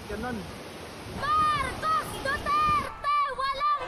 Ganun. Marcos Duterte! Walang...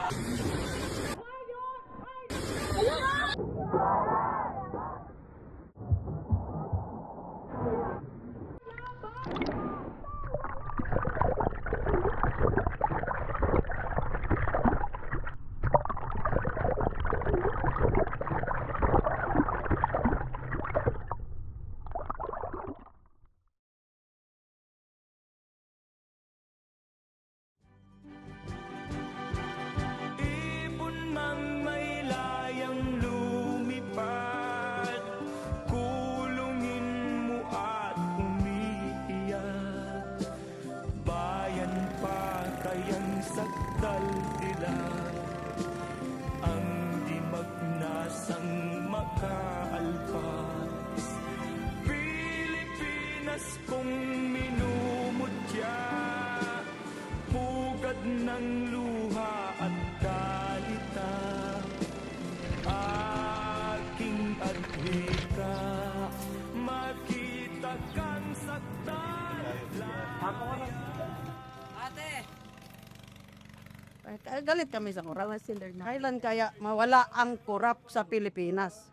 Galit kami sa korap. Kailan kaya mawala ang korap sa Pilipinas?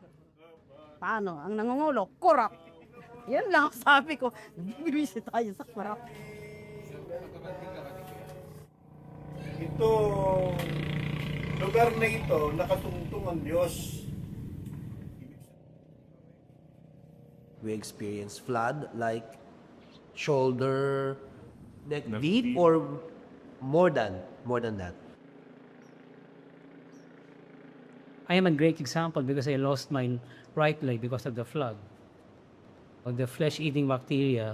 Paano? Ang nangungulo, korap. Yan lang ang sabi ko. Bibisi tayo sa korap. Ito, lugar na ito, nakatungtong ang Diyos. We experience flood like shoulder, neck deep, or more than that. I am a great example because I lost my right leg because of the flood. Of the flesh-eating bacteria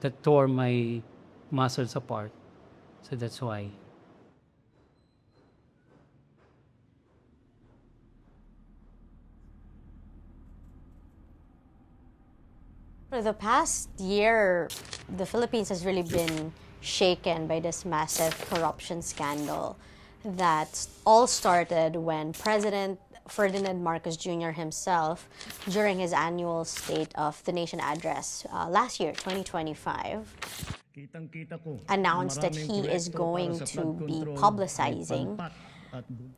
that tore my muscles apart. So that's why. For the past year, the Philippines has really been shaken by this massive corruption scandal that all started when President Ferdinand Marcos Jr. himself, during his annual State of the Nation address last year, 2025, announced that he is going to be publicizing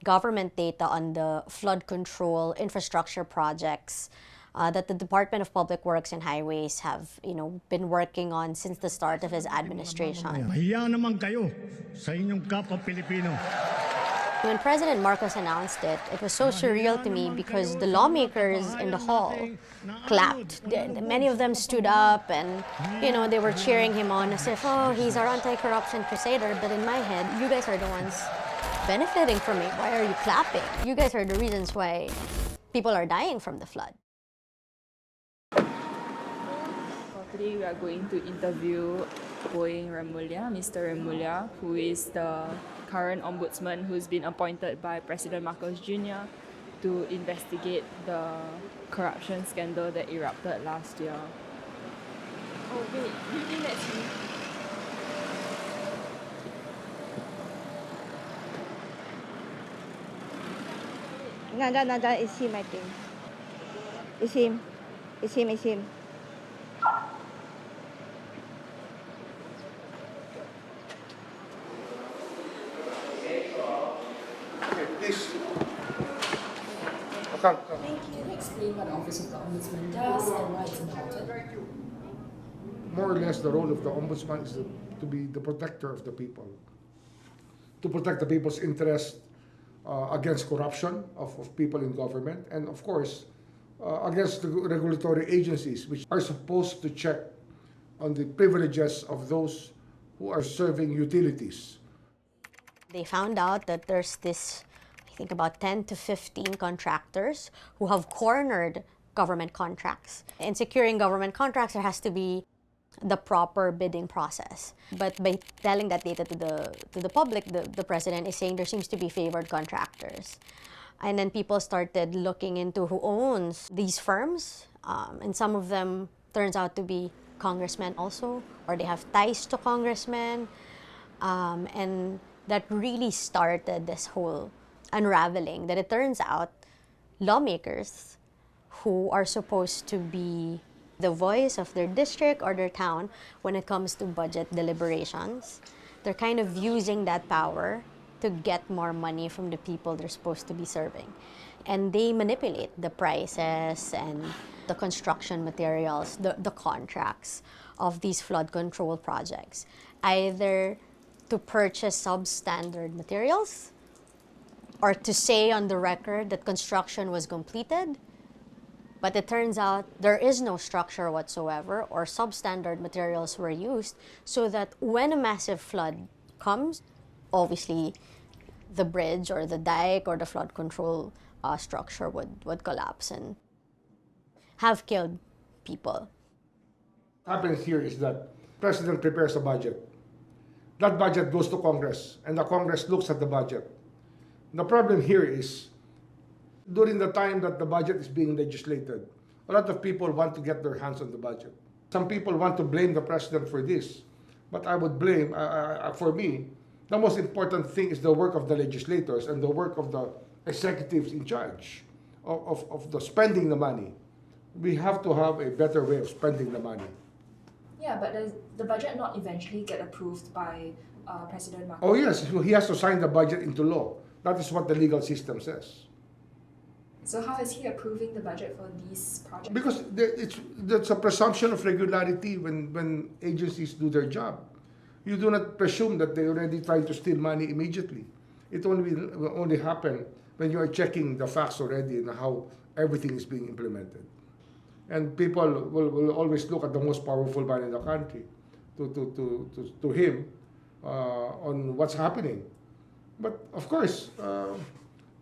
government data on the flood control infrastructure projects that the Department of Public Works and Highways have, been working on since the start of his administration. Hiya naman kayo sa inyong kapwa Pilipino. When President Marcos announced it, it was so surreal to me because the lawmakers in the hall clapped. Many of them stood up and, they were cheering him on as if, oh, he's our anti-corruption crusader. But in my head, you guys are the ones benefiting from it. Why are you clapping? You guys are the reasons why people are dying from the flood. Today we are going to interview Mr. Remulla, who is the current ombudsman who's been appointed by President Marcos Jr. to investigate the corruption scandal that erupted last year. Oh wait, you think that's me? Nanda, it's him, I think. It's him. It's him, it's him. Please. Thank you. Can you explain what the Office of the Ombudsman does and why it's important? More or less, the role of the Ombudsman is to be the protector of the people, to protect the people's interest against corruption of people in government, and of course, against the regulatory agencies, which are supposed to check on the privileges of those who are serving utilities. They found out that there's this, I think about 10 to 15 contractors who have cornered government contracts. In securing government contracts, there has to be the proper bidding process. But by telling that data to the public, the president is saying there seems to be favored contractors. And then people started looking into who owns these firms. And some of them turns out to be congressmen also, or they have ties to congressmen. And that really started this whole unraveling, that it turns out lawmakers who are supposed to be the voice of their district or their town when it comes to budget deliberations. They're kind of using that power to get more money from the people they're supposed to be serving. And they manipulate the prices and the construction materials, the contracts of these flood control projects, either to purchase substandard materials or to say on the record that construction was completed, but it turns out there is no structure whatsoever or substandard materials were used, so that when a massive flood comes, obviously the bridge or the dike or the flood control structure would collapse and have killed people. What happens here is that President prepares a budget. That budget goes to Congress, and the Congress looks at the budget. The problem here is, during the time that the budget is being legislated, a lot of people want to get their hands on the budget. Some people want to blame the president for this, but I would blame, for me, the most important thing is the work of the legislators and the work of the executives in charge of the spending the money. We have to have a better way of spending the money. Yeah, but does the budget not eventually get approved by President Marcos? Oh yes, he has to sign the budget into law. That is what the legal system says. So how is he approving the budget for these projects? Because that's a presumption of regularity when agencies do their job. You do not presume that they're already trying to steal money immediately. It will only happen when you are checking the facts already and how everything is being implemented. And people will always look at the most powerful man in the country to him on what's happening. But of course,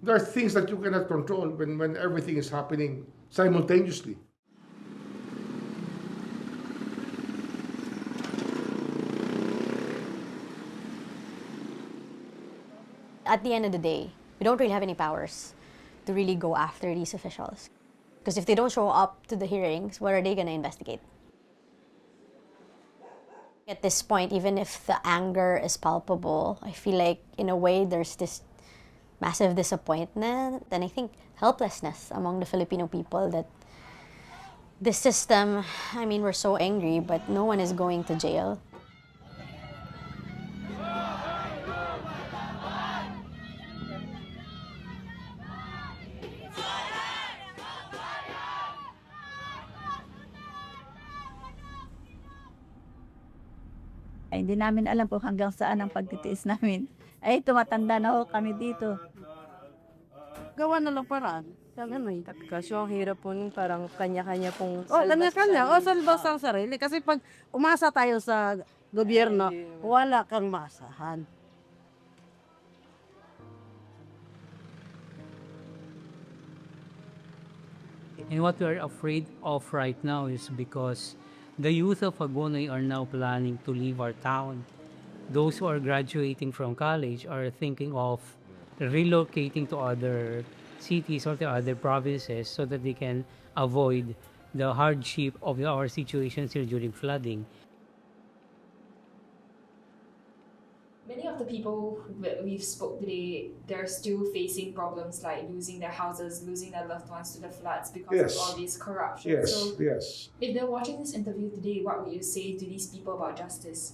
there are things that you cannot control when everything is happening simultaneously. At the end of the day, we don't really have any powers to really go after these officials. Because if they don't show up to the hearings, what are they going to investigate? At this point, even if the anger is palpable, I feel like in a way there's this massive disappointment and I think helplessness among the Filipino people that this system, I mean, we're so angry, but no one is going to jail. Ay, hindi namin alam po hanggang saan ang pagtitiis namin. Ay, tumatanda na ho kami dito. Gawa na lang paraan. Sabi mo, Kaso ang hirap po nun, parang kanya-kanya pong kanya-kanya. O, salbas ang sarili. Kasi pag umasa tayo sa gobyerno, wala kang maasahan. And what we are afraid of right now is because the youth of Agonoy are now planning to leave our town. Those who are graduating from college are thinking of relocating to other cities or to other provinces so that they can avoid the hardship of our situations here during flooding. Many of the people that we've spoke today, they're still facing problems like losing their houses, losing their loved ones to the floods because of all this corruption. Yes, So yes. if they're watching this interview today, what would you say to these people about justice?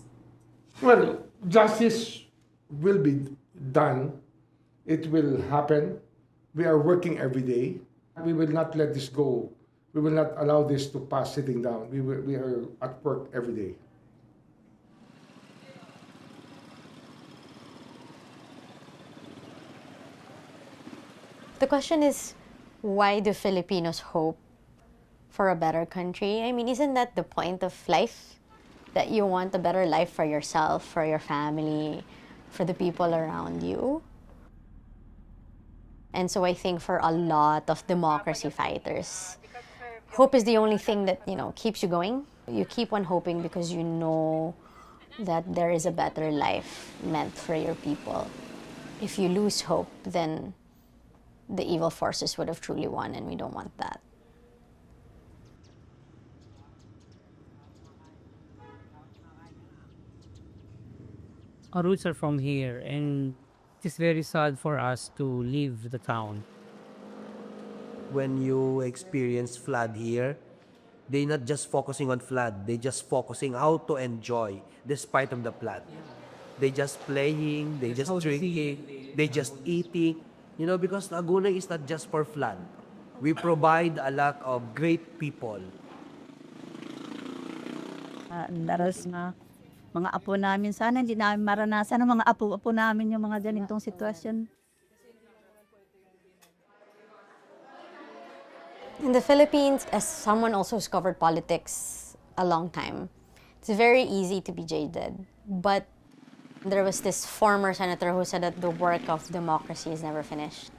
Well, justice will be done. It will happen. We are working every day. We will not let this go. We will not allow this to pass sitting down. We are at work every day. The question is, why do Filipinos hope for a better country? I mean, isn't that the point of life? That you want a better life for yourself, for your family, for the people around you? And so I think for a lot of democracy fighters, hope is the only thing that, keeps you going. You keep on hoping because you know that there is a better life meant for your people. If you lose hope, then the evil forces would have truly won, and we don't want that. Our roots are from here, and it is very sad for us to leave the town. When you experience flood here, They not just focusing on flood, they just focusing how to enjoy despite of the flood. They just playing, they just drinking, they just eating. You know, because Laguna is not just for flood. We provide a lot of great people. Daras na mga apo namin, sana hindi namin maranasan ng mga apo-apo namin yung mga ganitong sitwasyon. In the Philippines, as someone also who's covered politics a long time, it's very easy to be jaded. But there was this former senator who said that the work of democracy is never finished.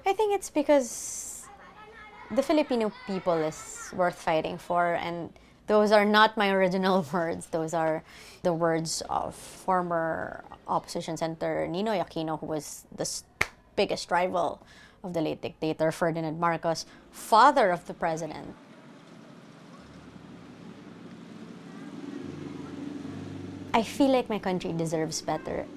I think it's because the Filipino people is worth fighting for, and those are not my original words. Those are the words of former opposition senator Ninoy Aquino, who was the biggest rival of the late dictator Ferdinand Marcos, father of the president. I feel like my country deserves better.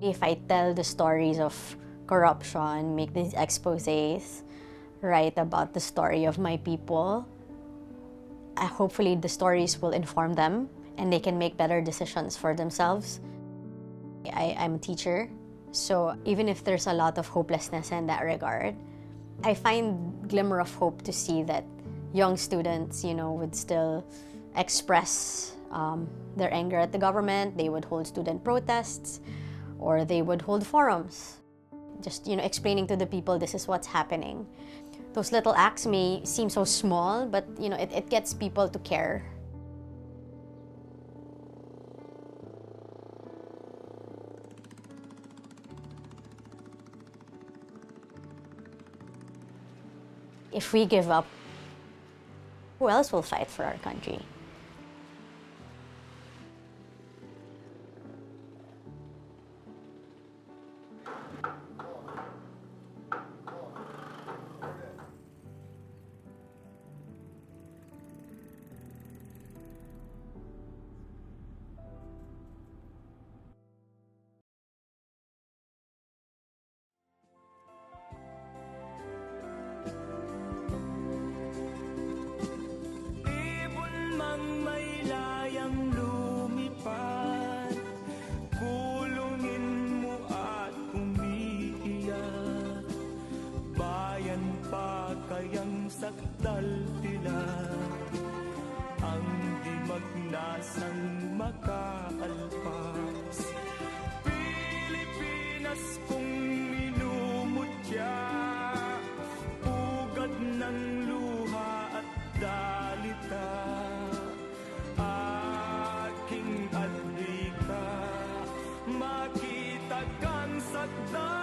If I tell the stories of corruption, make these exposés, write about the story of my people, hopefully the stories will inform them and they can make better decisions for themselves. I'm a teacher, so even if there's a lot of hopelessness in that regard, I find glimmer of hope to see that young students, you know, would still express their anger at the government. They would hold student protests, or they would hold forums, just, you know, explaining to the people this is what's happening. Those little acts may seem so small, but, you know, it gets people to care. If we give up, who else will fight for our country? sakdal tila ang di magnasang makaalpas. Pilipinas kong minumutya, pugad ng luha at dalita, aking adlika, makita kang sakdal.